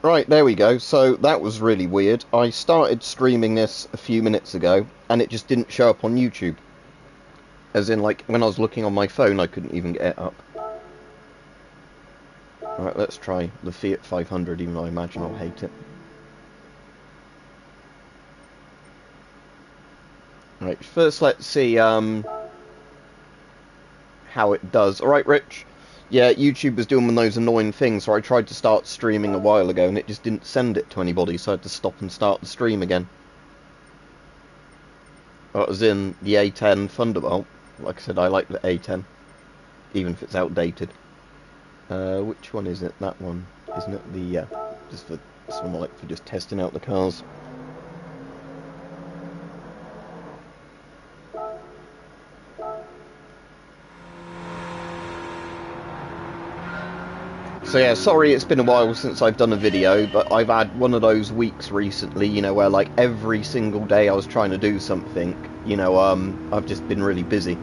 Right, there we go. So that was really weird. I started streaming this a few minutes ago, and it just didn't show up on YouTube. As in, like, when I was looking on my phone, I couldn't even get it up. Right, let's try the Fiat 500, even though I imagine I'll hate it. Right, first let's see how it does. Alright, Rich. Yeah, YouTube was doing one of those annoying things, so I tried to start streaming a while ago, and it just didn't send it to anybody, so I had to stop and start the stream again. That was in the A10 Thunderbolt. Like I said, I like the A10, even if it's outdated. Which one is it? That one, isn't it? The just for this one, I like for just testing out the cars. So yeah, sorry it's been a while since I've done a video, but I've had one of those weeks recently, you know, where like every single day I was trying to do something, you know, I've just been really busy.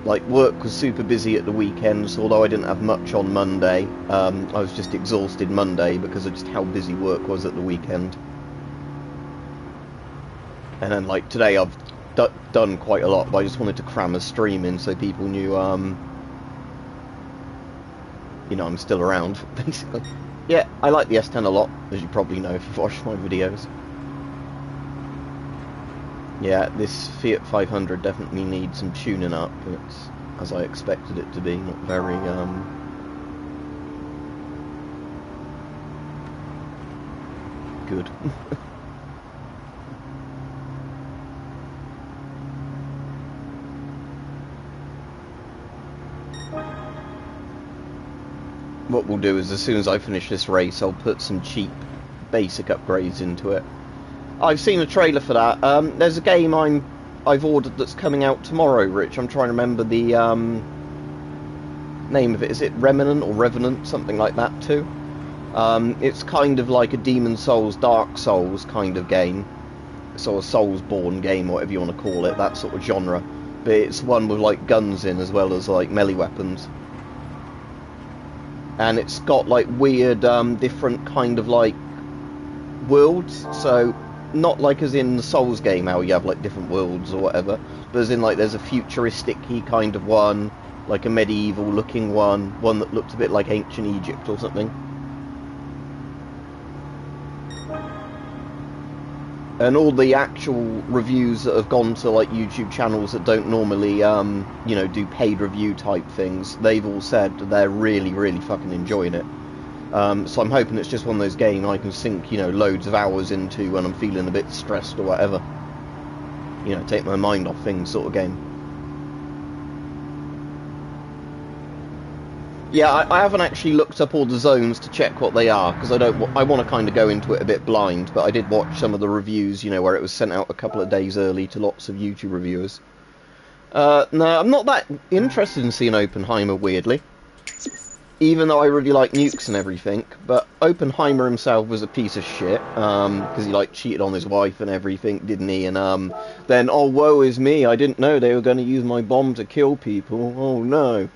Like, work was super busy at the weekends, although I didn't have much on Monday. I was just exhausted Monday because of just how busy work was at the weekend. And then, like, today I've done quite a lot, but I just wanted to cram a stream in so people knew, you know, I'm still around, basically. Yeah, I like the S10 a lot, as you probably know if you've watched my videos. Yeah, this Fiat 500 definitely needs some tuning up. It's, as I expected it to be, not very, good. What we'll do is, as soon as I finish this race, I'll put some cheap, basic upgrades into it. I've seen a trailer for that. There's a game I've ordered that's coming out tomorrow, Rich. I'm trying to remember the name of it. Is it Remnant or Revenant? Something like that too. It's kind of like a Demon Souls, Dark Souls kind of game. Sort of Soulsborne game, or whatever you want to call it, that sort of genre. But it's one with like guns in as well as like melee weapons. And it's got like weird, different kind of like worlds, so not like as in the Souls game how you have like different worlds or whatever, but as in like there's a futuristic-y kind of one, like a medieval looking one that looks a bit like ancient Egypt or something. And all the actual reviews that have gone to like YouTube channels that don't normally, you know, do paid review type things, they've all said they're really, really fucking enjoying it. So I'm hoping it's just one of those games I can sink, you know, loads of hours into when I'm feeling a bit stressed or whatever. You know, take my mind off things sort of game. Yeah, I haven't actually looked up all the zones to check what they are, because I want to kind of go into it a bit blind, but I did watch some of the reviews, you know, where it was sent out a couple of days early to lots of YouTube reviewers. No, I'm not that interested in seeing Oppenheimer, weirdly. Even though I really like nukes and everything, but Oppenheimer himself was a piece of shit, because he, like, cheated on his wife and everything, didn't he? And, then, oh, woe is me, I didn't know they were going to use my bomb to kill people, oh no.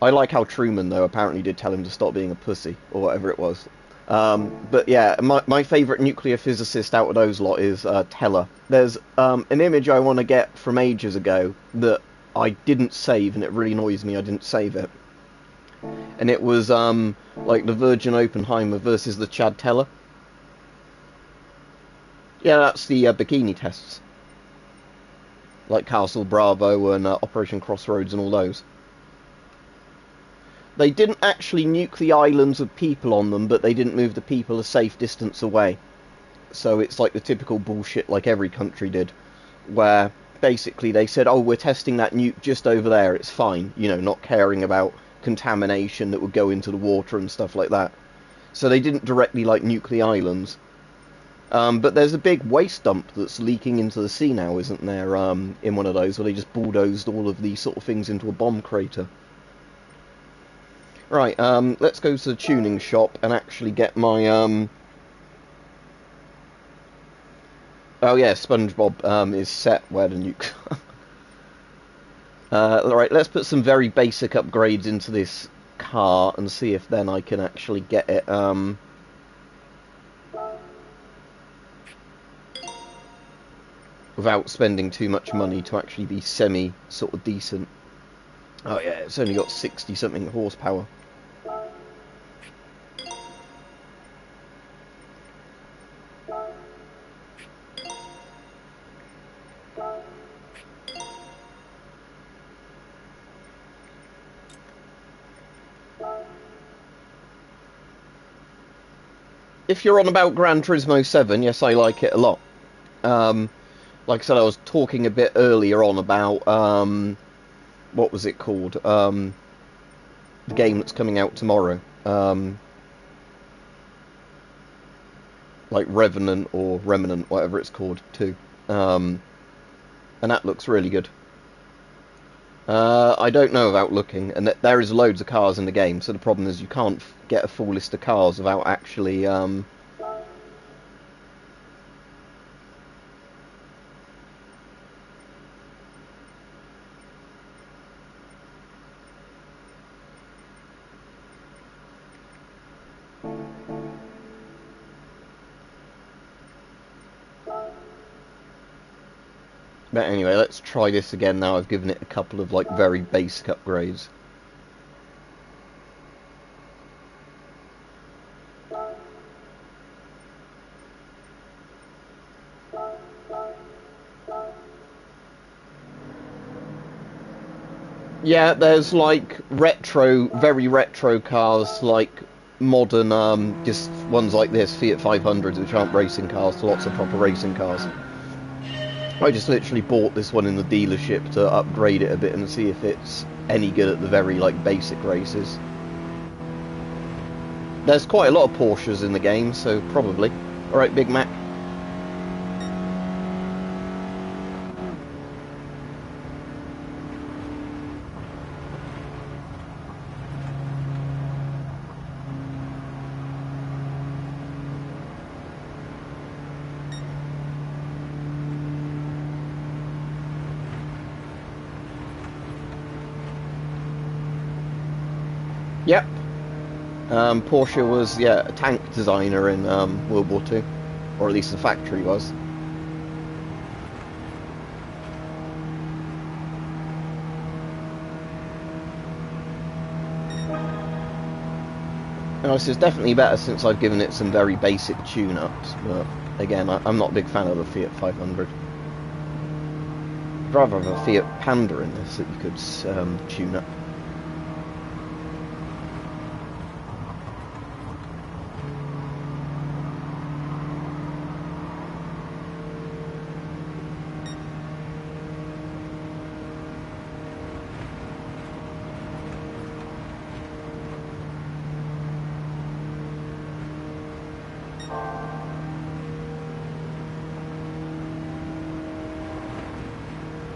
I like how Truman, though, apparently did tell him to stop being a pussy, or whatever it was. But yeah, my favourite nuclear physicist out of those lot is Teller. There's an image I want to get from ages ago that I didn't save, and it really annoys me I didn't save it. And it was like the Virgin Oppenheimer versus the Chad Teller. Yeah, that's the bikini tests. Like Castle Bravo and Operation Crossroads and all those. They didn't actually nuke the islands with people on them, but they didn't move the people a safe distance away. So it's like the typical bullshit like every country did, where basically they said, oh, we're testing that nuke just over there, it's fine, you know, not caring about contamination that would go into the water and stuff like that. So they didn't directly like nuke the islands. But there's a big waste dump that's leaking into the sea now, isn't there, in one of those, where they just bulldozed all of these sort of things into a bomb crater. Right, let's go to the tuning shop and actually get my, oh yeah, SpongeBob, is set where the nuke... Alright, let's put some very basic upgrades into this car and see if then I can actually get it without spending too much money to actually be semi sort of decent. Oh yeah, it's only got 60 something horsepower. If you're on about Gran Turismo 7, yes, I like it a lot. Like I said, I was talking a bit earlier on about what was it called? The game that's coming out tomorrow. Like Revenant or Remnant, whatever it's called, too. And that looks really good. I don't know without looking, and there is loads of cars in the game, so the problem is you can't get a full list of cars without actually But anyway, let's try this again now. I've given it a couple of like very basic upgrades. Yeah, there's like retro, very retro cars, like modern, just ones like this, Fiat 500s, which aren't racing cars, to lots of proper racing cars. I just literally bought this one in the dealership to upgrade it a bit and see if it's any good at the very like basic races. There's quite a lot of Porsches in the game, so probably. Alright, Big Mac. Yep. Porsche was, yeah, a tank designer in World War II. Or at least the factory was. Now, this is definitely better since I've given it some very basic tune-ups, but again, I'm not a big fan of the Fiat 500. I'd rather have a Fiat Panda in this that you could tune up.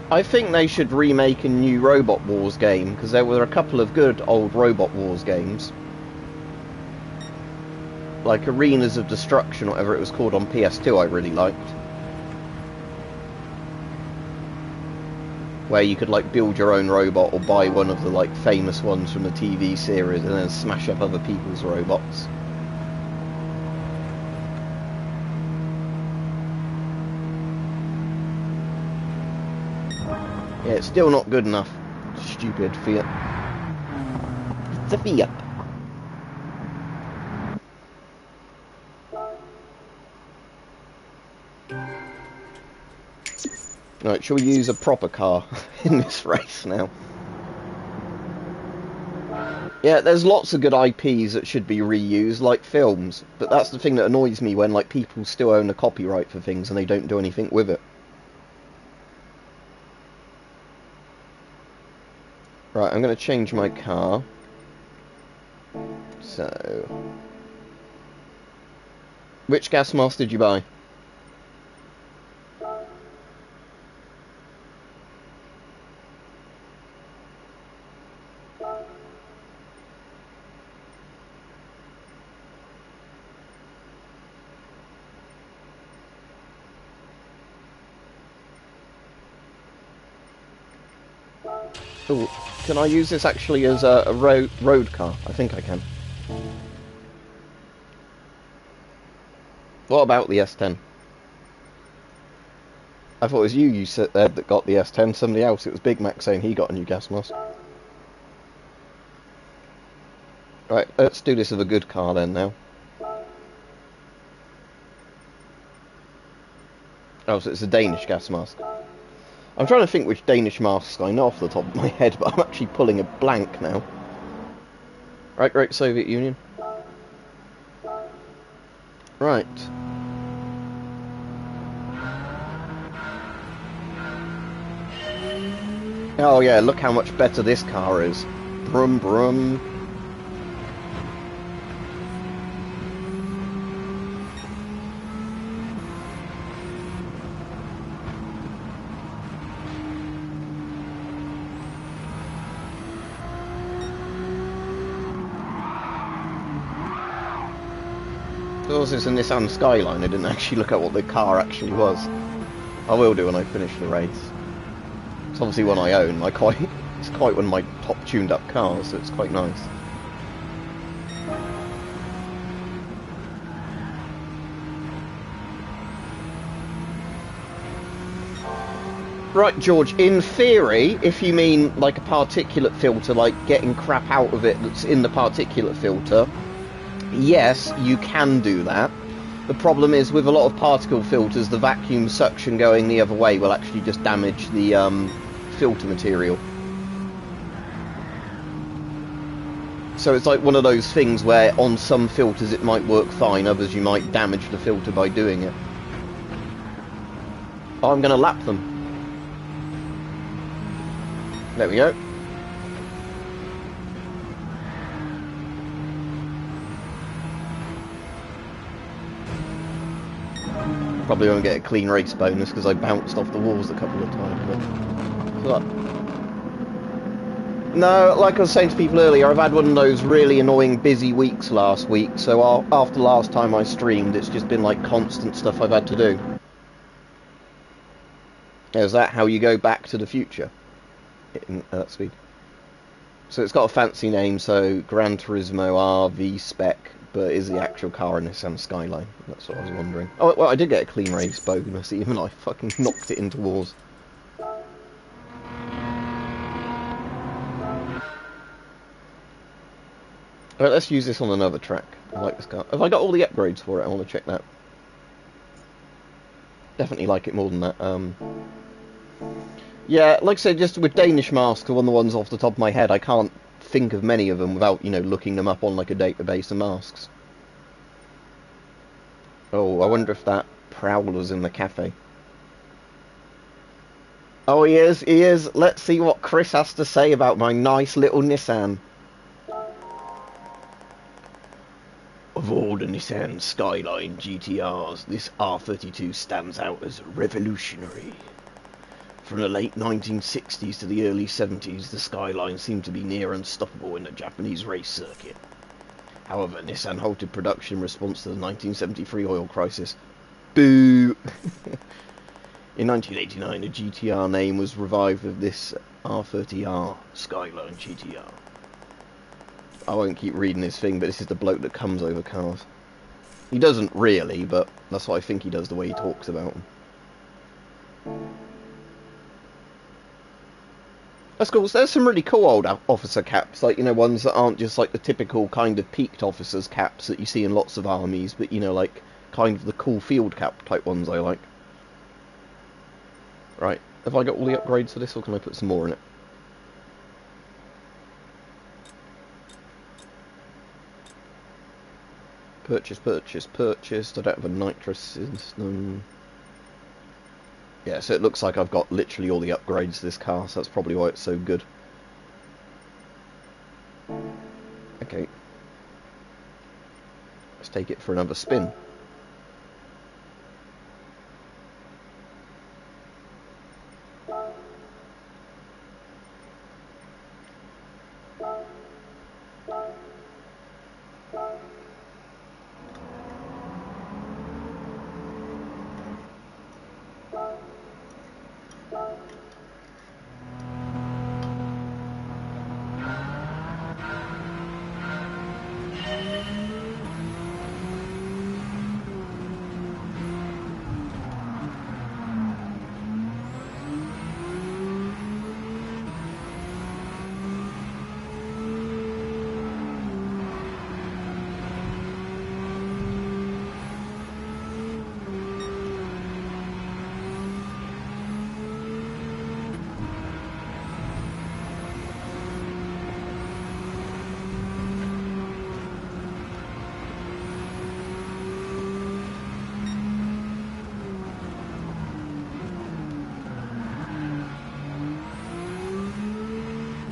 I think they should remake a new Robot Wars game, because there were a couple of good old Robot Wars games. Like Arenas of Destruction, whatever it was called on PS2, I really liked. Where you could like build your own robot or buy one of the like famous ones from the TV series and then smash up other people's robots. Yeah, it's still not good enough. Stupid Fiat. It's a Fiat. Right, shall we use a proper car in this race now? Yeah, there's lots of good IPs that should be reused, like films. But that's the thing that annoys me when like people still own the copyright for things and they don't do anything with it. Right, I'm going to change my car. So... which gas mask did you buy? Ooh, can I use this actually as a road car? I think I can. What about the S10? I thought it was you said that got the S10. Somebody else. It was Big Mac saying he got a new gas mask. Right, let's do this with a good car then now. Oh, so it's a Danish gas mask. I'm trying to think which Danish masks I know off the top of my head, but I'm actually pulling a blank now. Right, great Soviet Union. Right. Oh yeah, look how much better this car is. Brum brum. Because it's a Nissan Skyline, I didn't actually look at what the car actually was. I will do when I finish the race. It's obviously one I own. It's quite one of my top tuned up cars, so it's quite nice. Right, George, in theory, if you mean like a particulate filter, like getting crap out of it that's in the particulate filter, yes, you can do that. The problem is, with a lot of particle filters, the vacuum suction going the other way will actually just damage the filter material. So it's like one of those things where on some filters it might work fine, others you might damage the filter by doing it. Oh, I'm going to lap them. There we go. Probably won't get a clean race bonus because I bounced off the walls a couple of times. But... No, like I was saying to people earlier, I've had one of those really annoying busy weeks last week, so after last time I streamed, it's just been like constant stuff I've had to do. Is that how you go back to the future? At that speed. So it's got a fancy name, so Gran Turismo R V-Spec, but is the actual car a Nissan Skyline? That's what I was wondering. Oh, well, I did get a clean race bonus, even though I fucking knocked it into walls. Alright, let's use this on another track. I like this car. Have I got all the upgrades for it? I want to check that. Definitely like it more than that. Yeah, like I said, just with Danish masks, one of the ones off the top of my head, I can't think of many of them without, you know, looking them up on like a database of masks. Oh, I wonder if that Prowler's in the cafe. Oh, he is, he is. Let's see what Chris has to say about my nice little Nissan. Of all the Nissan Skyline GTRs, this R32 stands out as revolutionary. From the late 1960s to the early 70s, the Skyline seemed to be near unstoppable in the Japanese race circuit. However, Nissan halted production in response to the 1973 oil crisis. Boo! In 1989, a GTR name was revived with this R30R Skyline GTR. I won't keep reading this thing, but this is the bloke that comes over cars. He doesn't really, but that's what I think he does, the way he talks about them. That's cool. So there's some really cool old officer caps, like, you know, ones that aren't just like the typical kind of peaked officers caps that you see in lots of armies, but, you know, like kind of the cool field cap type ones I like. Right, have I got all the upgrades for this, or can I put some more in it? Purchase, purchase, purchased. I don't have a nitrous system. Yeah, so it looks like I've got literally all the upgrades to this car, so that's probably why it's so good. Okay. Let's take it for another spin.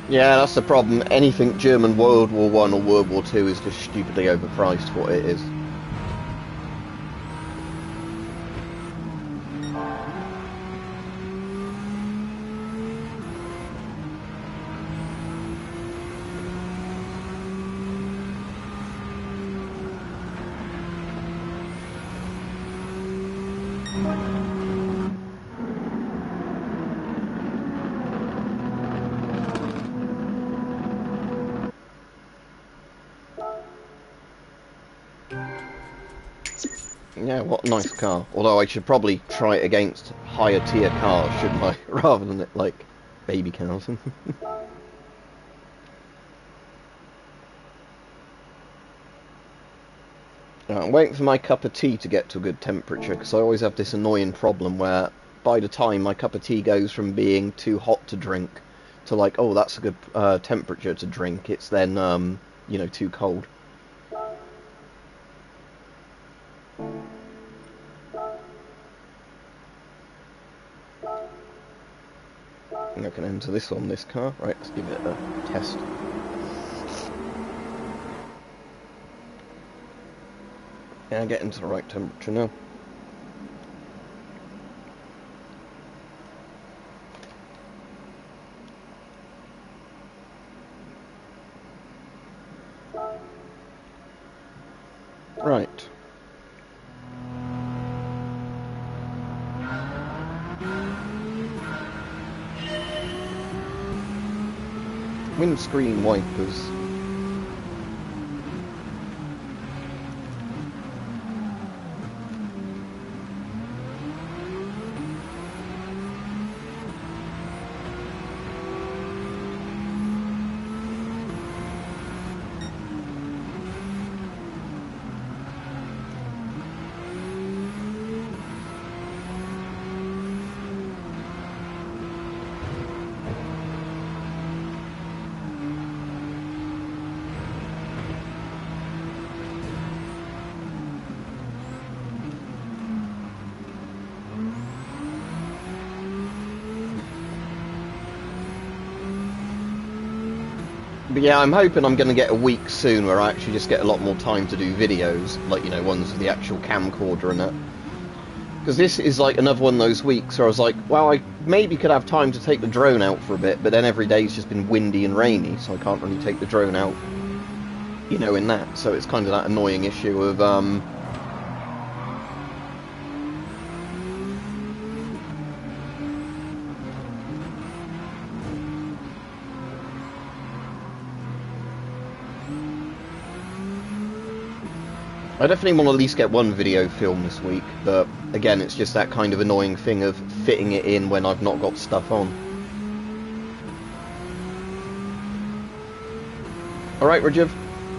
Yeah, that's the problem. Anything German World War One or World War Two is just stupidly overpriced for what it is. Yeah, what a nice car. Although I should probably try it against higher tier cars, shouldn't I? Rather than like baby cars. I'm waiting for my cup of tea to get to a good temperature, because I always have this annoying problem where by the time my cup of tea goes from being too hot to drink to like, oh, that's a good temperature to drink, it's then, you know, too cold. I can enter this on this car. Right, let's give it a test. Yeah, get into the right temperature now. Right. Windscreen wipers. But yeah, I'm hoping I'm going to get a week soon where I actually just get a lot more time to do videos, like, you know, ones with the actual camcorder and that. Because this is like another one of those weeks where I was like, well, I maybe could have time to take the drone out for a bit, but then every day's just been windy and rainy, so I can't really take the drone out, you know, in that. So it's kind of that annoying issue of, I definitely want to at least get one video filmed this week, but again, it's just that kind of annoying thing of fitting it in when I've not got stuff on. Alright, Rajiv?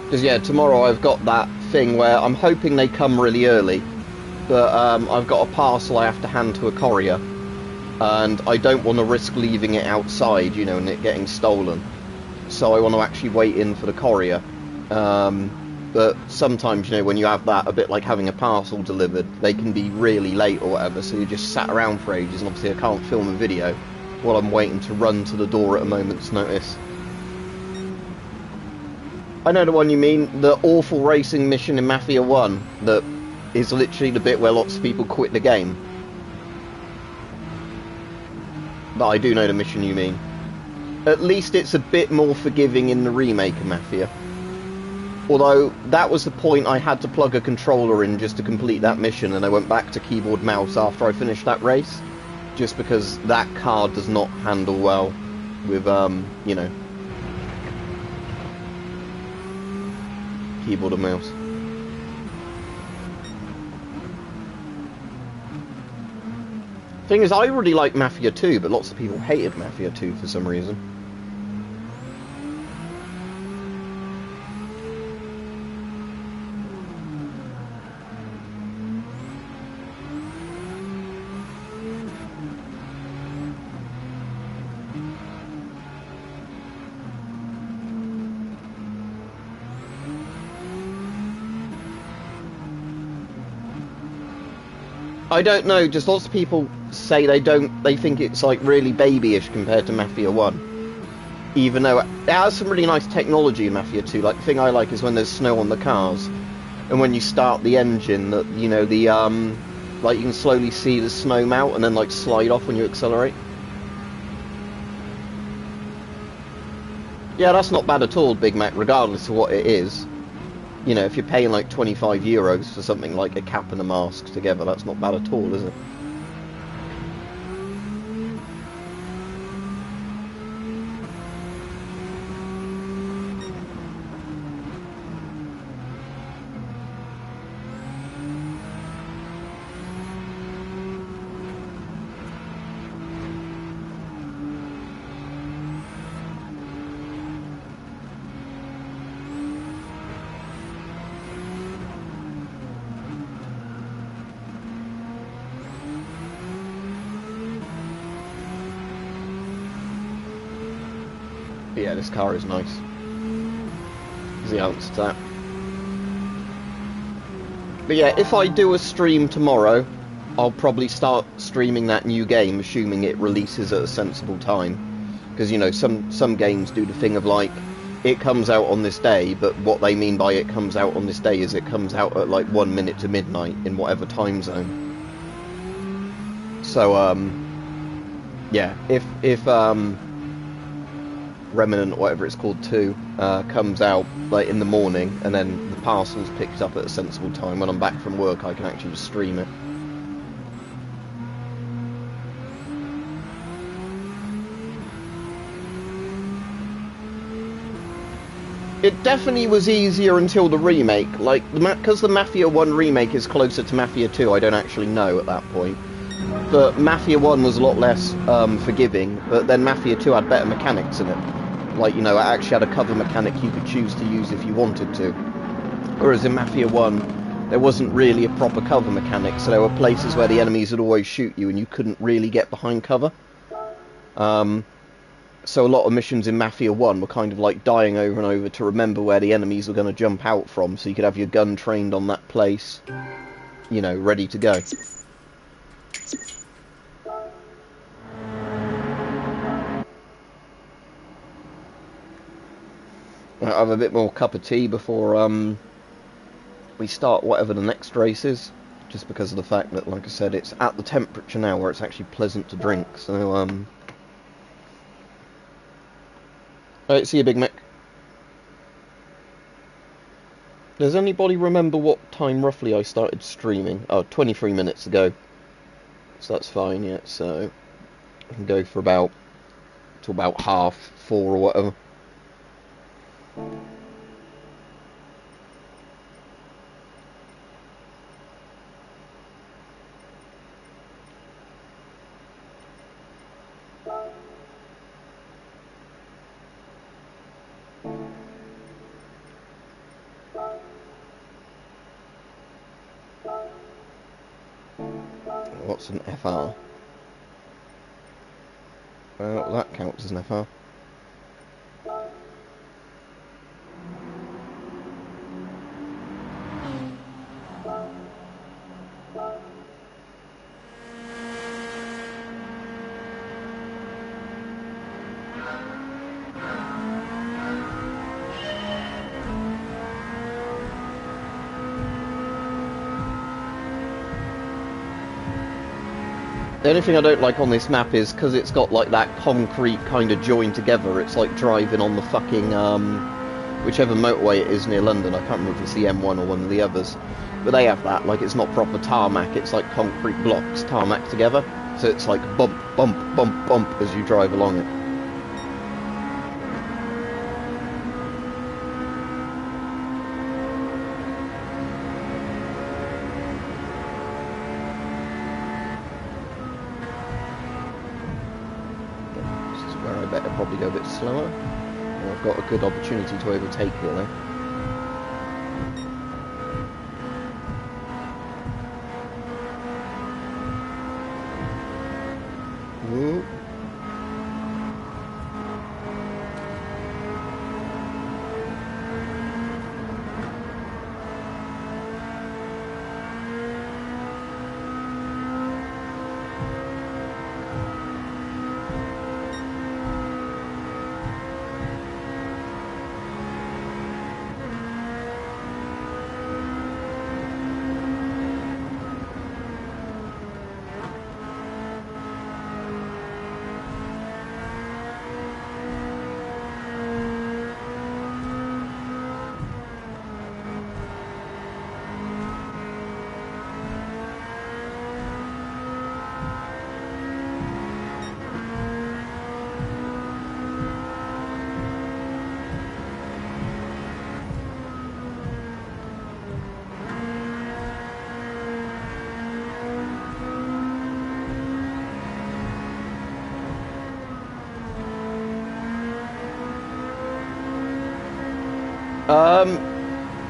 Because yeah, tomorrow I've got that thing where I'm hoping they come really early, but I've got a parcel I have to hand to a courier, and I don't want to risk leaving it outside, you know, and it getting stolen. So I want to actually wait in for the courier. But sometimes, you know, when you have that, a bit like having a parcel delivered, they can be really late or whatever, so you just sat around for ages, and obviously I can't film a video while I'm waiting to run to the door at a moment's notice. I know the one you mean, the awful racing mission in Mafia 1, that is literally the bit where lots of people quit the game. But I do know the mission you mean. At least it's a bit more forgiving in the remake of Mafia. Although, that was the point I had to plug a controller in just to complete that mission, and I went back to keyboard mouse after I finished that race, just because that car does not handle well with, you know, keyboard and mouse. Thing is, I really like Mafia 2, but lots of people hated Mafia 2 for some reason. I don't know, just lots of people say they think it's like really babyish compared to Mafia 1. even though it has some really nice technology in Mafia 2. Like, the thing I like is when there's snow on the cars, and when you start the engine, that, you know, the like, you can slowly see the snow melt and then like slide off when you accelerate. Yeah, that's not bad at all, Big Mac, regardless of what it is. You know, if you're paying like €25 for something like a cap and a mask together, that's not bad at all, is it? But yeah, this car is nice. Is the answer to that. But yeah, if I do a stream tomorrow, I'll probably start streaming that new game, assuming it releases at a sensible time. Because, you know, some games do the thing of, like, it comes out on this day, but what they mean by it comes out on this day is it comes out at, like, 1 minute to midnight in whatever time zone. So, yeah, if Remnant, or whatever it's called, 2, comes out like in the morning, and then the parcel's picked up at a sensible time, when I'm back from work I can actually just stream it. It definitely was easier until the remake, like, because the Mafia 1 remake is closer to Mafia 2, I don't actually know at that point. But Mafia 1 was a lot less forgiving, but then Mafia 2 had better mechanics in it. Like, you know, it actually had a cover mechanic you could choose to use if you wanted to. Whereas in Mafia 1, there wasn't really a proper cover mechanic, so there were places where the enemies would always shoot you and you couldn't really get behind cover. So a lot of missions in Mafia 1 were kind of like dying over and over to remember where the enemies were going to jump out from, so you could have your gun trained on that place, you know, ready to go. I'll have a bit more cup of tea before we start whatever the next race is, just because of the fact that, like I said, it's at the temperature now where it's actually pleasant to drink. So alright, see you, Big Mac. Does anybody remember what time roughly I started streaming? Oh, 23 minutes ago. So that's fine, yeah, so I can go for about till about 4:30 or whatever. What's an FR? Well, that counts as an FR. The only thing I don't like on this map is because it's got like that concrete kind of joined together, it's like driving on the fucking whichever motorway it is near London. I can't remember if it's the M1 or one of the others, but they have that, like, it's not proper tarmac, it's like concrete blocks tarmac together, so it's like bump, bump, bump, bump as you drive along it. Probably go a bit slower. Well, I've got a good opportunity to overtake here though. Ooh.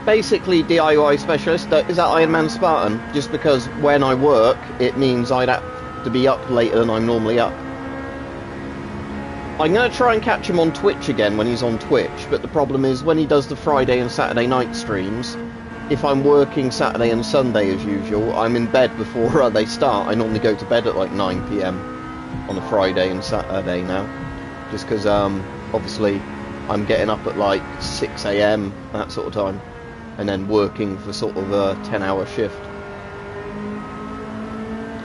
Basically DIY specialist. Is that Iron Man Spartan? Just because when I work, it means I'd have to be up later than I'm normally up. I'm going to try and catch him on Twitch again when he's on Twitch, but the problem is when he does the Friday and Saturday night streams, if I'm working Saturday and Sunday as usual, I'm in bed before they start. I normally go to bed at like 9 PM on a Friday and Saturday now, just because obviously I'm getting up at like 6 AM, that sort of time, and then working for sort of a 10-hour shift.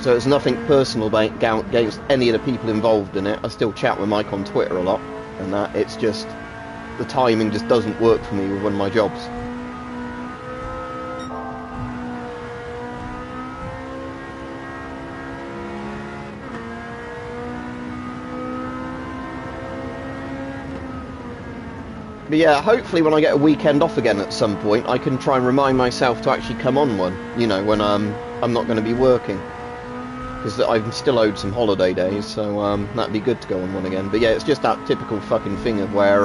So it's nothing personal against any of the people involved in it. I still chat with Mike on Twitter a lot, and that it's just the timing just doesn't work for me with one of my jobs. But yeah, hopefully when I get a weekend off again at some point, I can try and remind myself to actually come on one, you know, when I'm not going to be working. Because I'm still owed some holiday days, so that'd be good to go on one again. But yeah, it's just that typical fucking thing of where,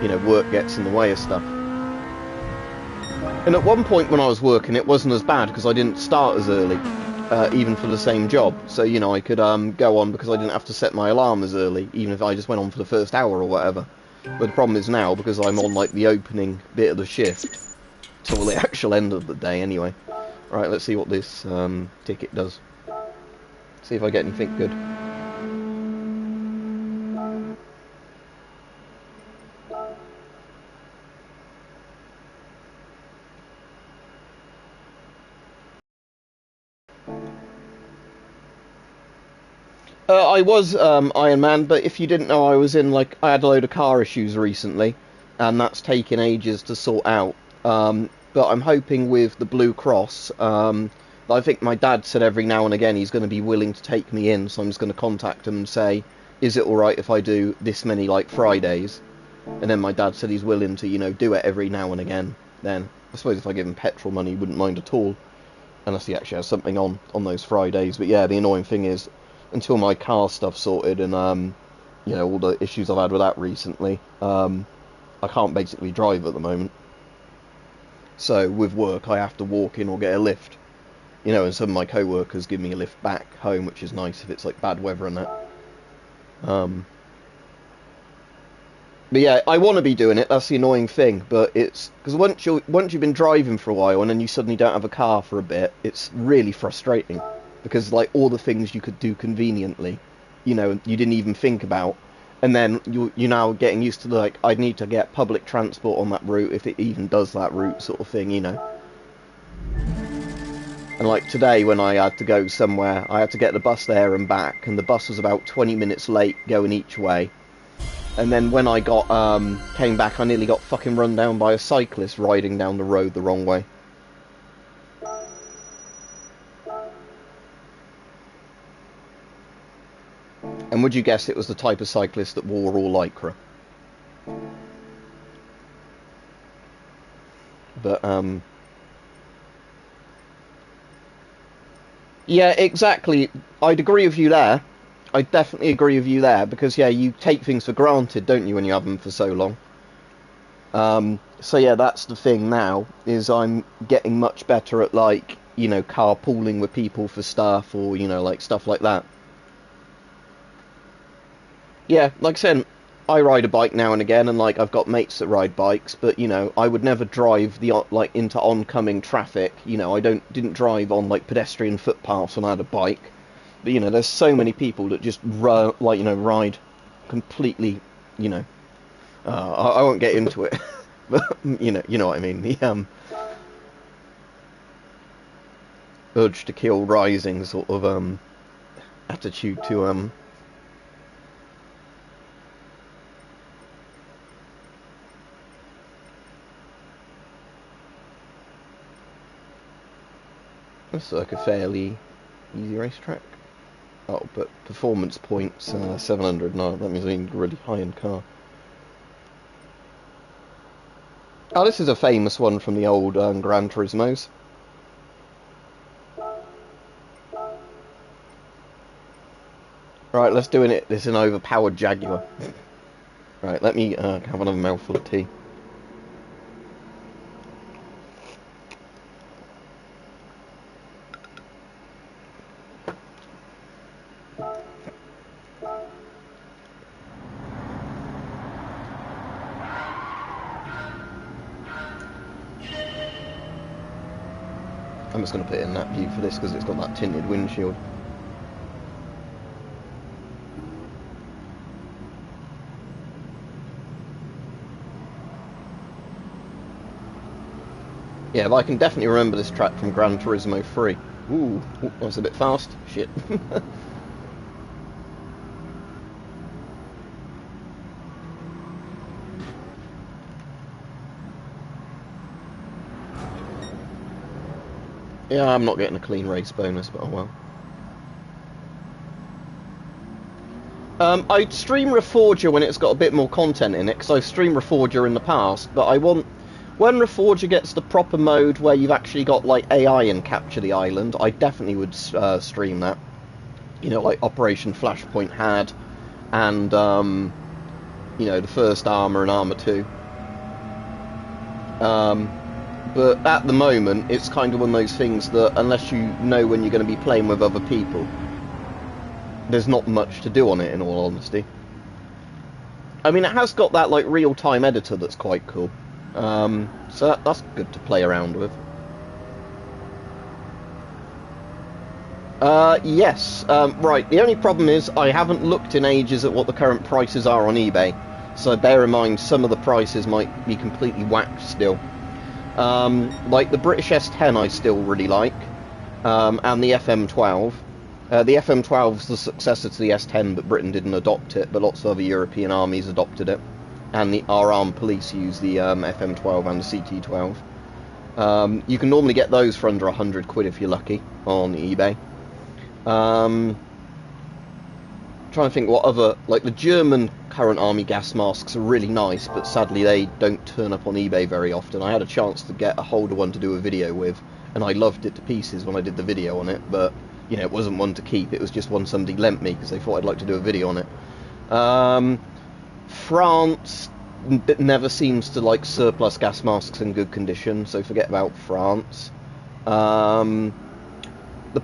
you know, work gets in the way of stuff. And at one point when I was working, it wasn't as bad because I didn't start as early, even for the same job. So, you know, I could go on because I didn't have to set my alarm as early, even if I just went on for the first hour or whatever. But the problem is now, because I'm on, like, the opening bit of the shift, till the actual end of the day anyway. Right, let's see what this ticket does. See if I get anything good. I was Iron Man, but if you didn't know, I was in, like, I had a load of car issues recently, and that's taken ages to sort out. But I'm hoping with the Blue Cross, I think my dad said every now and again he's going to be willing to take me in, so I'm just going to contact him and say, is it alright if I do this many, like, Fridays? And then my dad said he's willing to, you know, do it every now and again. Then, I suppose if I give him petrol money, he wouldn't mind at all, unless he actually has something on those Fridays. But yeah, the annoying thing is, until my car stuff's sorted and, you know, all the issues I've had with that recently, I can't basically drive at the moment. So, with work, I have to walk in or get a lift. You know, and some of my co-workers give me a lift back home, which is nice if it's like bad weather and that. But yeah, I want to be doing it. That's the annoying thing. But it's because once you've been driving for a while and then you suddenly don't have a car for a bit, it's really frustrating because like all the things you could do conveniently, you know, you didn't even think about, and then you're now getting used to like I'd need to get public transport on that route if it even does that route sort of thing, you know. And like today when I had to go somewhere, I had to get the bus there and back, and the bus was about 20 minutes late going each way. And then when I came back, I nearly got fucking run down by a cyclist riding down the road the wrong way. And would you guess it was the type of cyclist that wore all Lycra? But, yeah, exactly. I'd agree with you there. I definitely agree with you there, because, yeah, you take things for granted, don't you, when you have them for so long. So, yeah, that's the thing now, is I'm getting much better at, like, you know, carpooling with people for stuff, or, you know, like, stuff like that. Yeah, like I said, I ride a bike now and again, and, like, I've got mates that ride bikes, but, you know, I would never drive, like, into oncoming traffic, you know, I didn't drive on, like, pedestrian footpaths when I had a bike. But, you know, there's so many people that just, like, you know, ride completely, you know, I won't get into it, but, you know what I mean, the, urge to kill rising sort of, attitude to, it's like a fairly easy racetrack. Oh, but performance points, 700, no, that means I need a really high-end car. Oh, this is a famous one from the old Gran Turismos. Right, let's do it. This is an overpowered Jaguar. Right, let me have another mouthful of tea. I'm just going to put it in that view for this because it's got that tinted windshield. Yeah, but I can definitely remember this track from Gran Turismo 3. Ooh, that was a bit fast. Shit. Yeah, I'm not getting a clean race bonus, but oh well. I'd stream Reforger when it's got a bit more content in it, because I've streamed Reforger in the past, but I want... When Reforger gets the proper mode where you've actually got, like, AI and Capture the Island, I definitely would stream that. You know, like Operation Flashpoint had, and, you know, the first Armour and Armour 2. But at the moment, it's kind of one of those things that, unless you know when you're going to be playing with other people, there's not much to do on it, in all honesty. I mean, it has got that, like, real-time editor that's quite cool. So that's good to play around with. Yes. Right, the only problem is I haven't looked in ages at what the current prices are on eBay. So bear in mind, some of the prices might be completely whacked still. Like the British S10 I still really like, and the FM12. The FM12 is the successor to the S10, but Britain didn't adopt it, but lots of other European armies adopted it. And our armed police use the FM12 and the CT12. You can normally get those for under £100 if you're lucky on eBay. Trying to think what other... Like, the German current army gas masks are really nice, but sadly they don't turn up on eBay very often. I had a chance to get a hold of one to do a video with, and I loved it to pieces when I did the video on it, but, you know, it wasn't one to keep. It was just one somebody lent me because they thought I'd like to do a video on it. France never seems to like surplus gas masks in good condition, so forget about France. The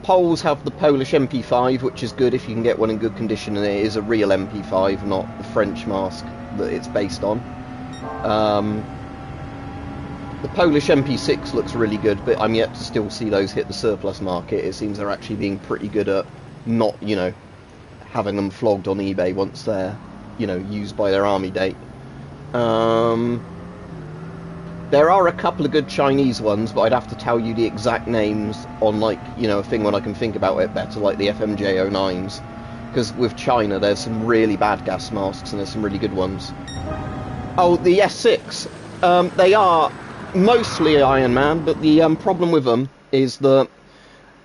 Poles have the Polish MP5, which is good if you can get one in good condition, and it is a real MP5, not the French mask that it's based on. The Polish MP6 looks really good, but I'm yet to still see those hit the surplus market. It seems they're actually being pretty good at not, you know, having them flogged on eBay once they're, you know, used by their army date. There are a couple of good Chinese ones, but I'd have to tell you the exact names on, like, you know, a thing when I can think about it better, like the FMJ09s. Because with China, there's some really bad gas masks and there's some really good ones. Oh, the S6. They are mostly Iron Man, but the problem with them is that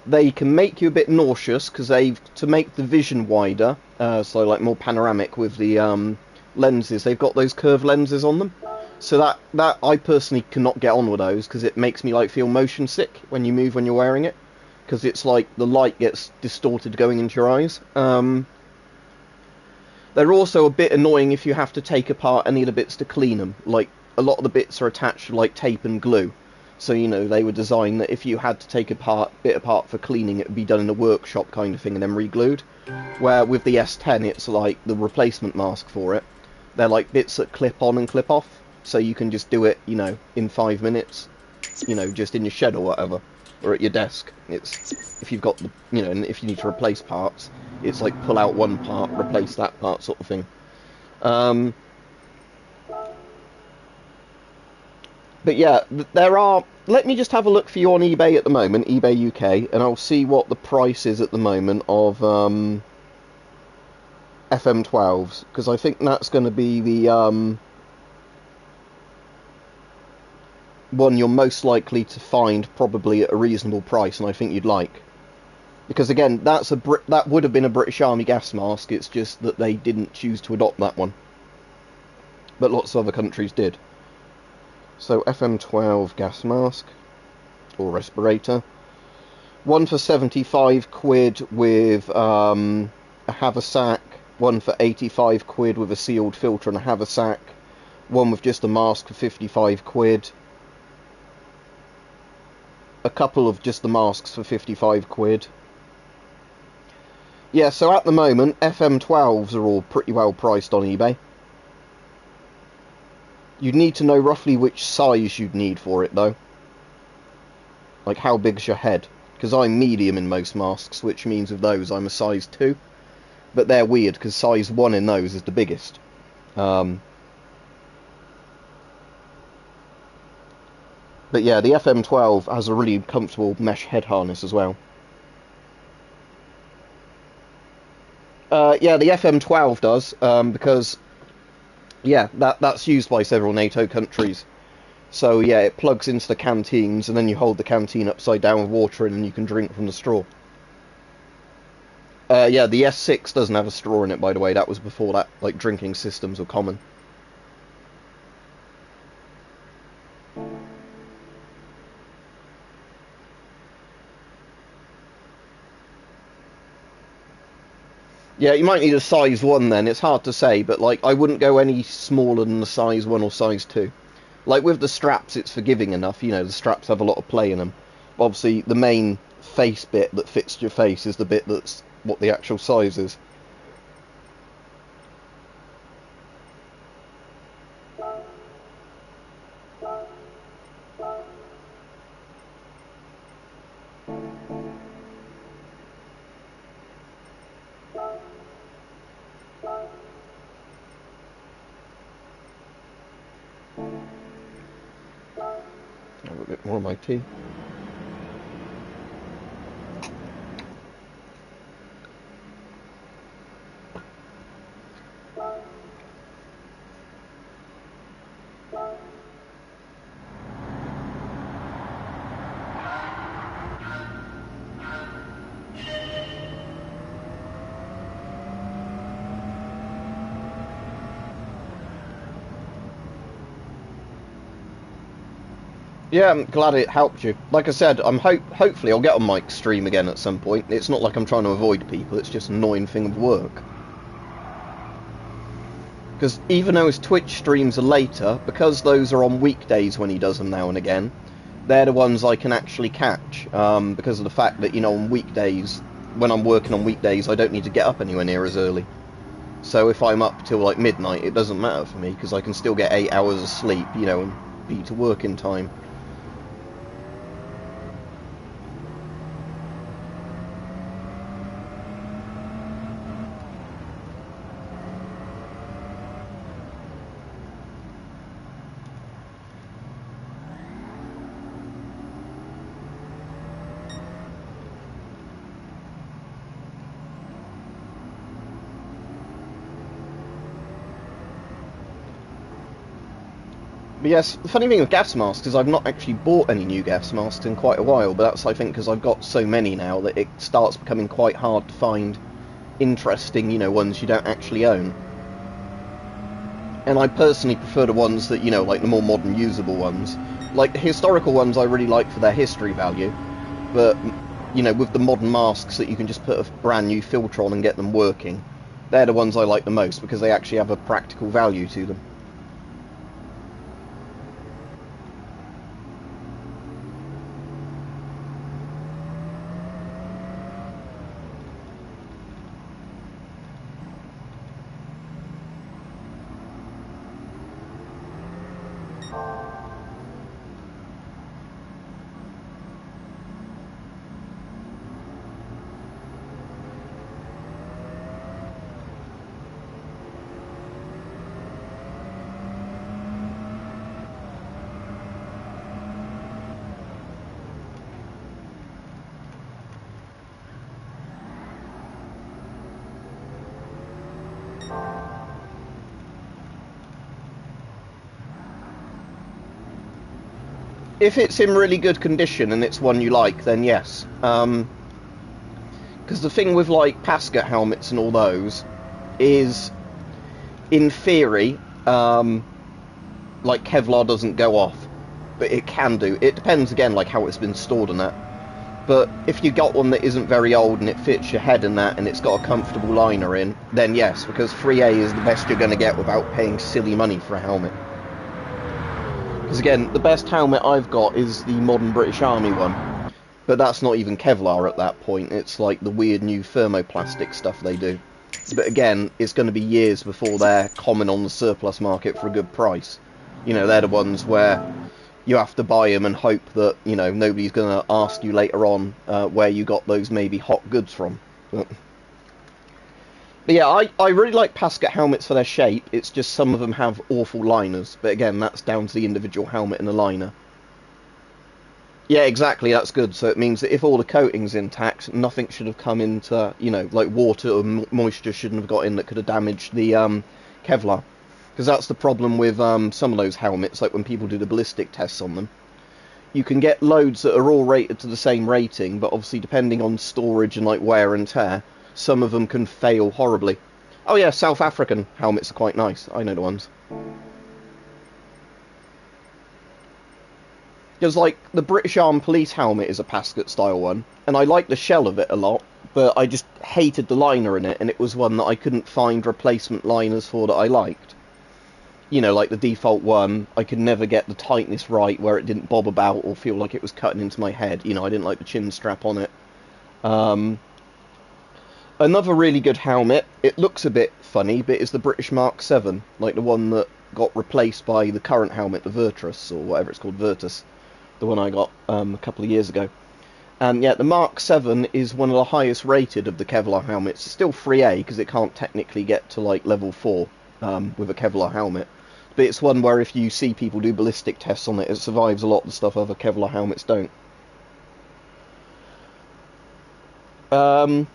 they can make you a bit nauseous, because to make the vision wider, so like more panoramic with the lenses, they've got those curved lenses on them. So that I personally cannot get on with those, because it makes me like feel motion sick when you move when you're wearing it, because it's like the light gets distorted going into your eyes. They're also a bit annoying if you have to take apart any of the bits to clean them. Like, a lot of the bits are attached to like tape and glue, so, you know, they were designed that if you had to take a bit apart for cleaning, it would be done in a workshop kind of thing and then re-glued. Where with the S10, it's like the replacement mask for it. They're like bits that clip on and clip off, so you can just do it, you know, in 5 minutes, you know, just in your shed or whatever, or at your desk. It's, if you've got the, you know, and if you need to replace parts, it's like pull out one part, replace that part sort of thing. But yeah, there are... Let me just have a look for you on eBay at the moment, eBay UK, and I'll see what the price is at the moment of FM12s, because I think that's going to be the one you're most likely to find probably at a reasonable price, and I think you'd like. Because again, that would have been a British Army gas mask, it's just that they didn't choose to adopt that one. But lots of other countries did. So FM12 gas mask, or respirator. One for 75 quid with a haversack. One for 85 quid with a sealed filter and a haversack. One with just a mask for 55 quid. A couple of just the masks for 55 quid. Yeah, so at the moment, FM12s are all pretty well priced on eBay. You'd need to know roughly which size you'd need for it, though. Like, how big's your head? Because I'm medium in most masks, which means with those I'm a size 2. But they're weird, because size 1 in those is the biggest. But yeah, the FM12 has a really comfortable mesh head harness as well. Yeah, the FM12 does, because, yeah, that's used by several NATO countries. So, yeah, it plugs into the canteens, and then you hold the canteen upside down with water in, and you can drink from the straw. Yeah, the S6 doesn't have a straw in it, by the way. That was before that, like, drinking systems were common. Yeah, you might need a size 1 then. It's hard to say, but, like, I wouldn't go any smaller than a size 1 or size 2. Like, with the straps, it's forgiving enough. You know, the straps have a lot of play in them. Obviously, the main face bit that fits your face is the bit that's what the actual size is. Have a bit more of my tea. Yeah, I'm glad it helped you. Like I said, hopefully I'll get on Mike's stream again at some point. It's not like I'm trying to avoid people, it's just an annoying thing of work. Because even though his Twitch streams are later, because those are on weekdays when he does them now and again, they're the ones I can actually catch. Because of the fact that, you know, on weekdays, when I'm working on weekdays, I don't need to get up anywhere near as early. So if I'm up till like midnight, it doesn't matter for me, because I can still get 8 hours of sleep, you know, and be to work in time. But yes, the funny thing with gas masks is I've not actually bought any new gas masks in quite a while, but that's, I think, because I've got so many now that it starts becoming quite hard to find interesting, you know, ones you don't actually own. And I personally prefer the ones that, you know, like the more modern usable ones. Like, the historical ones I really like for their history value, but, you know, with the modern masks that you can just put a brand new filter on and get them working, they're the ones I like the most because they actually have a practical value to them. If it's in really good condition and it's one you like, then yes. Because the thing with, like, Pascat helmets and all those is, in theory, like, Kevlar doesn't go off. But it can do. It depends, again, like, how it's been stored and that. But if you got one that isn't very old and it fits your head and that, and it's got a comfortable liner in, then yes, because 3A is the best you're going to get without paying silly money for a helmet. Because again, the best helmet I've got is the modern British Army one. But that's not even Kevlar at that point, it's like the weird new thermoplastic stuff they do. But again, it's going to be years before they're common on the surplus market for a good price. You know, they're the ones where you have to buy them and hope that, you know, nobody's going to ask you later on where you got those maybe hot goods from. But yeah, I really like Pascat helmets for their shape. It's just some of them have awful liners. But again, that's down to the individual helmet and the liner. Yeah, exactly, that's good. So it means that if all the coating's intact, nothing should have come into, you know, like water or moisture shouldn't have got in that could have damaged the Kevlar. Because that's the problem with some of those helmets, like when people do the ballistic tests on them. You can get loads that are all rated to the same rating, but obviously depending on storage and like wear and tear, some of them can fail horribly. Oh yeah, South African helmets are quite nice. I know the ones. Because, like, the British Armed Police helmet is a Pascat style one, and I like the shell of it a lot, but I just hated the liner in it, and it was one that I couldn't find replacement liners for that I liked. You know, like the default one, I could never get the tightness right where it didn't bob about or feel like it was cutting into my head. You know, I didn't like the chin strap on it. Another really good helmet, it looks a bit funny, but it's the British Mark 7, like the one that got replaced by the current helmet, the Virtus, or whatever it's called, Virtus. The one I got a couple of years ago. And yeah, the Mark 7 is one of the highest rated of the Kevlar helmets. It's still 3A because it can't technically get to like level 4 with a Kevlar helmet. But it's one where if you see people do ballistic tests on it, it survives a lot of the stuff other Kevlar helmets don't. No,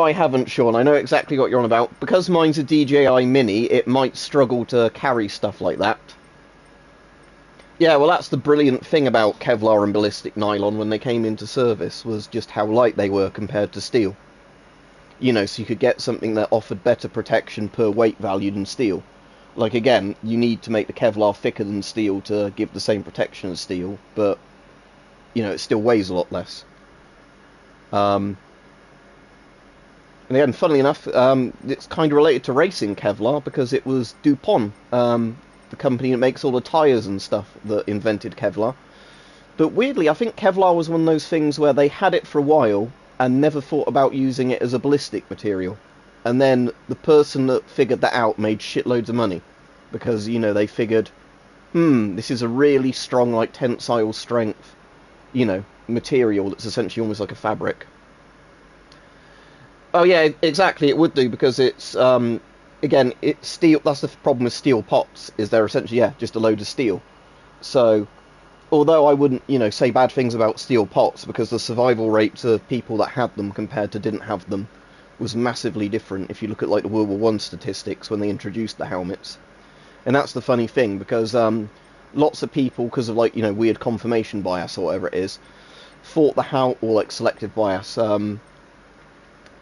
I haven't, Sean. I know exactly what you're on about. Because mine's a DJI Mini, it might struggle to carry stuff like that. Yeah, well, that's the brilliant thing about Kevlar and ballistic nylon when they came into service, was just how light they were compared to steel. You know, so you could get something that offered better protection per weight value than steel. Like, again, you need to make the Kevlar thicker than steel to give the same protection as steel, but, you know, it still weighs a lot less. And again, funnily enough, it's kind of related to racing Kevlar, because it was DuPont, the company that makes all the tyres and stuff, that invented Kevlar. But weirdly, I think Kevlar was one of those things where they had it for a while and never thought about using it as a ballistic material. And then the person that figured that out made shitloads of money. Because, you know, they figured, this is a really strong, like, tensile strength, you know, material that's essentially almost like a fabric. Oh yeah, exactly, it would do, because it's, again, it's steel. That's the problem with steel pots, is they're essentially, yeah, just a load of steel. So, although I wouldn't, you know, say bad things about steel pots, because the survival rates of people that had them compared to didn't have them was massively different if you look at, like, the World War One statistics when they introduced the helmets. And that's the funny thing, because lots of people, because of, like, you know, weird confirmation bias or whatever it is, thought the helmet, or, like, selective bias,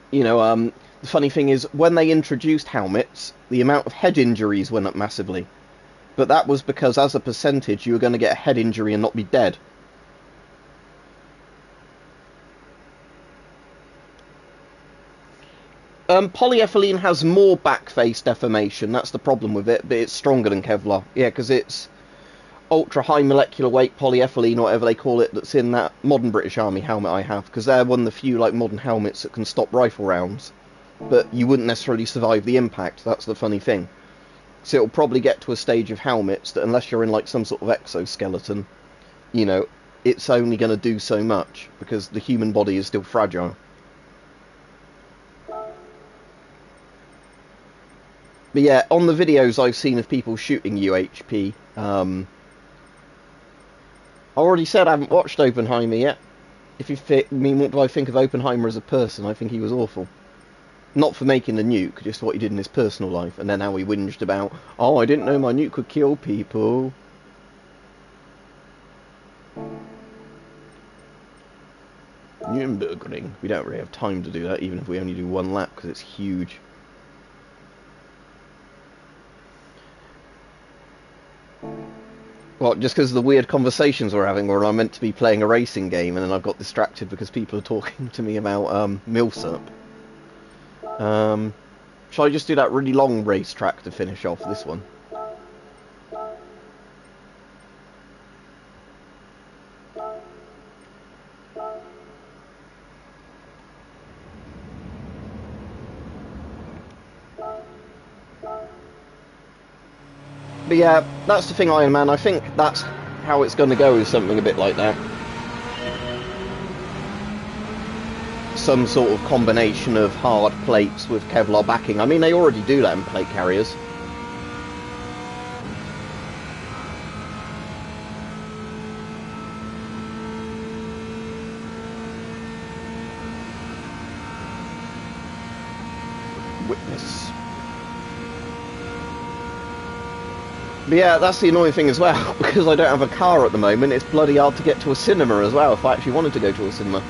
you know, the funny thing is, when they introduced helmets, the amount of head injuries went up massively. But that was because, as a percentage, you were going to get a head injury and not be dead. Polyethylene has more back-face deformation, that's the problem with it, but it's stronger than Kevlar. Yeah, because it's ultra-high molecular weight polyethylene, or whatever they call it, that's in that modern British Army helmet I have, because they're one of the few, like, modern helmets that can stop rifle rounds. But you wouldn't necessarily survive the impact, that's the funny thing. So it'll probably get to a stage of helmets that, unless you're in, like, some sort of exoskeleton, you know, it's only going to do so much, because the human body is still fragile. But yeah, on the videos I've seen of people shooting UHP, I already said I haven't watched Oppenheimer yet. If you mean, what do I think of Oppenheimer as a person? I think he was awful. Not for making the nuke, just what he did in his personal life, and then how he whinged about, oh, I didn't know my nuke could kill people. Nürburgring. We don't really have time to do that, even if we only do one lap, because it's huge. Well, just because of the weird conversations we're having where I'm meant to be playing a racing game and then I've got distracted because people are talking to me about Millsap. Shall I just do that really long racetrack to finish off this one? But yeah, that's the thing, Iron Man. I think that's how it's going to go, is something a bit like that. Some sort of combination of hard plates with Kevlar backing. I mean, they already do that in plate carriers. Witness. But yeah, that's the annoying thing as well, because I don't have a car at the moment. It's bloody hard to get to a cinema as well, if I actually wanted to go to a cinema.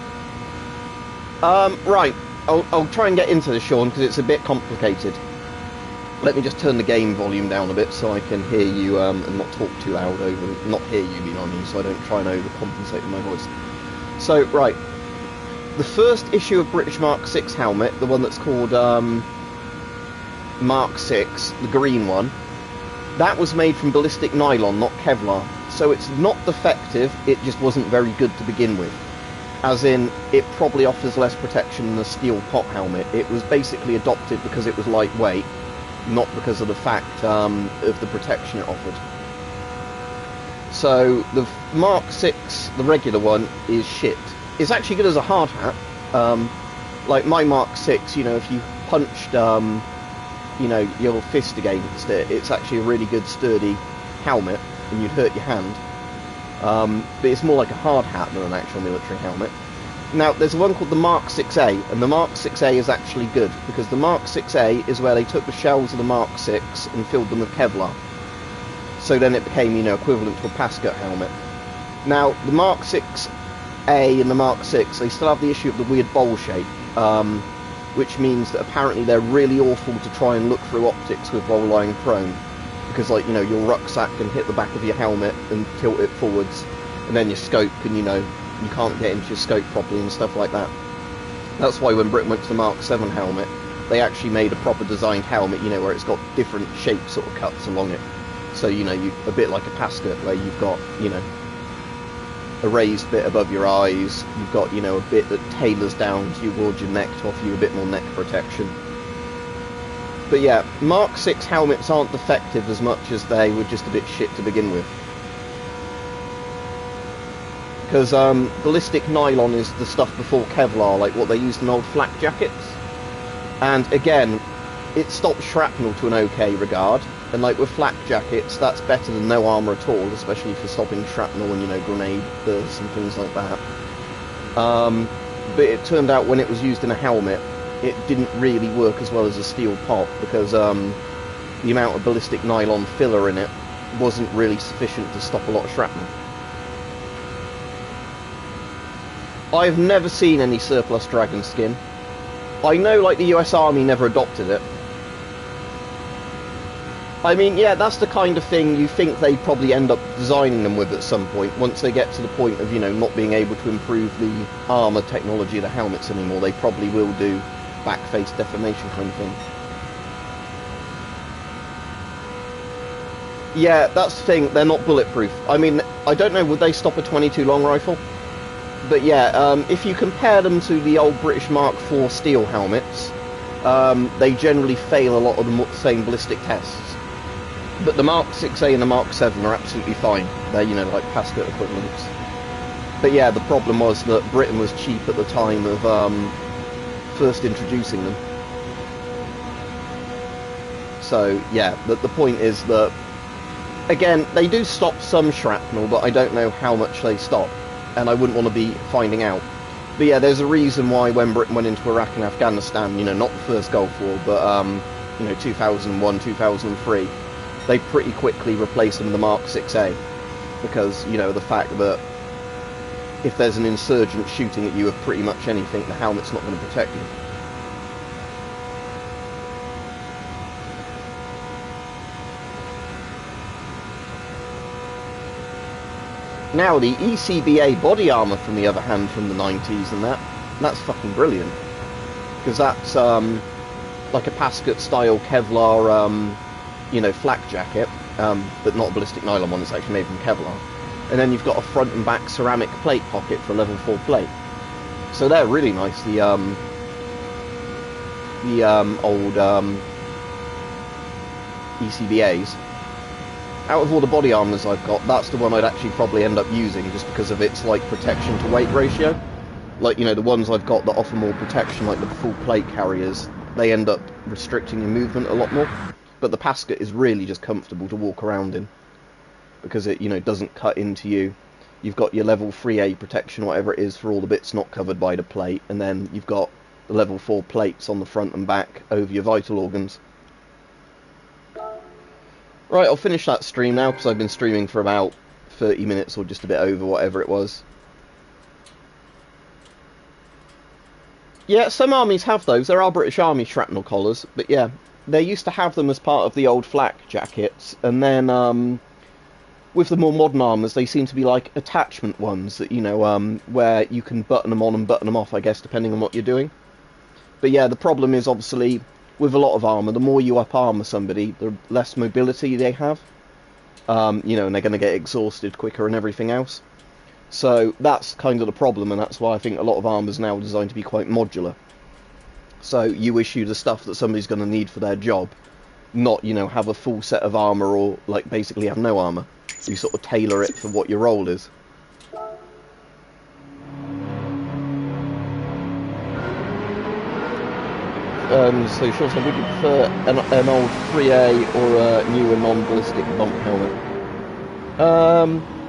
Right, I'll try and get into this, Sean, because it's a bit complicated. Let me just turn the game volume down a bit so I can hear you and not talk too loud over, not hear you, you know what I mean, so I don't try and overcompensate with my voice. So, right, the first issue of British Mark 6 helmet, the one that's called Mark 6, the green one, that was made from ballistic nylon, not Kevlar. So it's not defective, it just wasn't very good to begin with. As in, it probably offers less protection than a steel pot helmet. It was basically adopted because it was lightweight, not because of the fact of the protection it offered. So the Mark 6, the regular one, is shit. It's actually good as a hard hat. Like my Mark 6, you know, if you punched you know, your fist against it, it's actually a really good sturdy helmet, and you'd hurt your hand. But it's more like a hard hat than an actual military helmet. Now, there's one called the Mark 6A, and the Mark 6A is actually good, because the Mark 6A is where they took the shells of the Mark 6 and filled them with Kevlar. So then it became, you know, equivalent to a Pascut helmet. Now, the Mark 6A and the Mark 6, they still have the issue of the weird bowl shape, which means that apparently they're really awful to try and look through optics with while lying prone. Because, like, you know, your rucksack can hit the back of your helmet and tilt it forwards, and then your scope can, you know, you can't get into your scope properly and stuff like that. That's why when Britain went to the Mark 7 helmet, they actually made a proper designed helmet, you know, where it's got different shape sort of cuts along it. So, you know, a bit like a Pascut, where you've got, you know, a raised bit above your eyes, you've got, you know, a bit that tailors down towards your neck to offer you a bit more neck protection. But yeah, Mark 6 helmets aren't defective as much as they were just a bit shit to begin with. Because ballistic nylon is the stuff before Kevlar, like what they used in old flak jackets. And again, it stops shrapnel to an okay regard. And like with flak jackets, that's better than no armour at all, especially for stopping shrapnel and, you know, grenade bursts and things like that. But it turned out when it was used in a helmet, it didn't really work as well as a steel pot, because the amount of ballistic nylon filler in it wasn't really sufficient to stop a lot of shrapnel. I've never seen any surplus dragon skin. I know, like, the US Army never adopted it. I mean, yeah, that's the kind of thing you think they'd probably end up designing them with at some point, once they get to the point of, you know, not being able to improve the armour technology of the helmets anymore. They probably will do back-face deformation kind of thing. Yeah, that's the thing, they're not bulletproof. I mean, I don't know, would they stop a 22 long rifle? But yeah, if you compare them to the old British Mark IV steel helmets, they generally fail a lot of the same ballistic tests. But the Mark 6A and the Mark 7 are absolutely fine. They're, you know, like Pascut equivalents. But yeah, the problem was that Britain was cheap at the time of first introducing them. So yeah, the point is that, again, they do stop some shrapnel, but I don't know how much they stop, and I wouldn't want to be finding out. But yeah, there's a reason why when Britain went into Iraq and Afghanistan, you know, not the first Gulf War, but you know, 2001, 2003, they pretty quickly replaced them with the Mark 6A, because, you know, the fact that if there's an insurgent shooting at you of pretty much anything, the helmet's not going to protect you. Now, the ECBA body armour, from the other hand, from the 90s and that's fucking brilliant. Because that's like a Pascut-style Kevlar, you know, flak jacket, but not a ballistic nylon one, it's actually made from Kevlar. And then you've got a front and back ceramic plate pocket for a level 4 plate. So they're really nice, the old ECBAs. Out of all the body armours I've got, that's the one I'd actually probably end up using, just because of its, like, protection to weight ratio. Like, you know, the ones I've got that offer more protection, like the full plate carriers, they end up restricting your movement a lot more. But the Pasca is really just comfortable to walk around in, because it, you know, doesn't cut into you. You've got your level 3A protection, whatever it is, for all the bits not covered by the plate, and then you've got the level 4 plates on the front and back over your vital organs. Right, I'll finish that stream now, because I've been streaming for about 30 minutes, or just a bit over, whatever it was. Yeah, some armies have those. There are British Army shrapnel collars, but yeah, they used to have them as part of the old flak jackets, and then with the more modern armours, they seem to be like attachment ones that, you know, where you can button them on and button them off, I guess, depending on what you're doing. But yeah, the problem is, obviously, with a lot of armour, the more you up-armour somebody, the less mobility they have. You know, and they're going to get exhausted quicker and everything else. So that's kind of the problem, and that's why I think a lot of armours now are designed to be quite modular. So you issue the stuff that somebody's going to need for their job, not, you know, have a full set of armour or, like, basically have no armour. You sort of tailor it for what your role is. So Sean, would you prefer an old 3A or a newer non-ballistic bump helmet?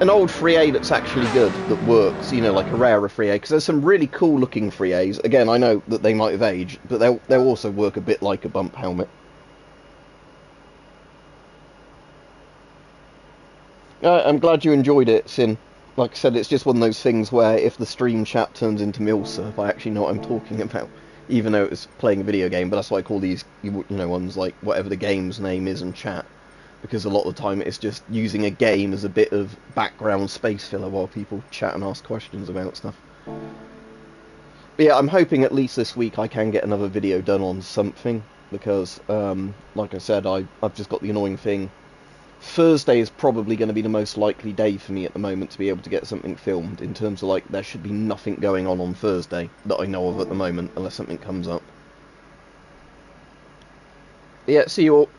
An old 3A that's actually good, that works, you know, like a rarer 3A, because there's some really cool looking 3As. Again, I know that they might have aged, but they'll also work a bit like a bump helmet. I'm glad you enjoyed it, Sin. Like I said, it's just one of those things where if the stream chat turns into Milsurf, I actually know what I'm talking about, even though it was playing a video game. But that's why I call these, you know, ones like whatever the game's name is in chat, because a lot of the time it's just using a game as a bit of background space filler while people chat and ask questions about stuff. But yeah, I'm hoping at least this week I can get another video done on something, because, like I said, I've just got the annoying thing. Thursday is probably going to be the most likely day for me at the moment to be able to get something filmed, in terms of, like, there should be nothing going on Thursday that I know of at the moment, unless something comes up. But yeah, see you all.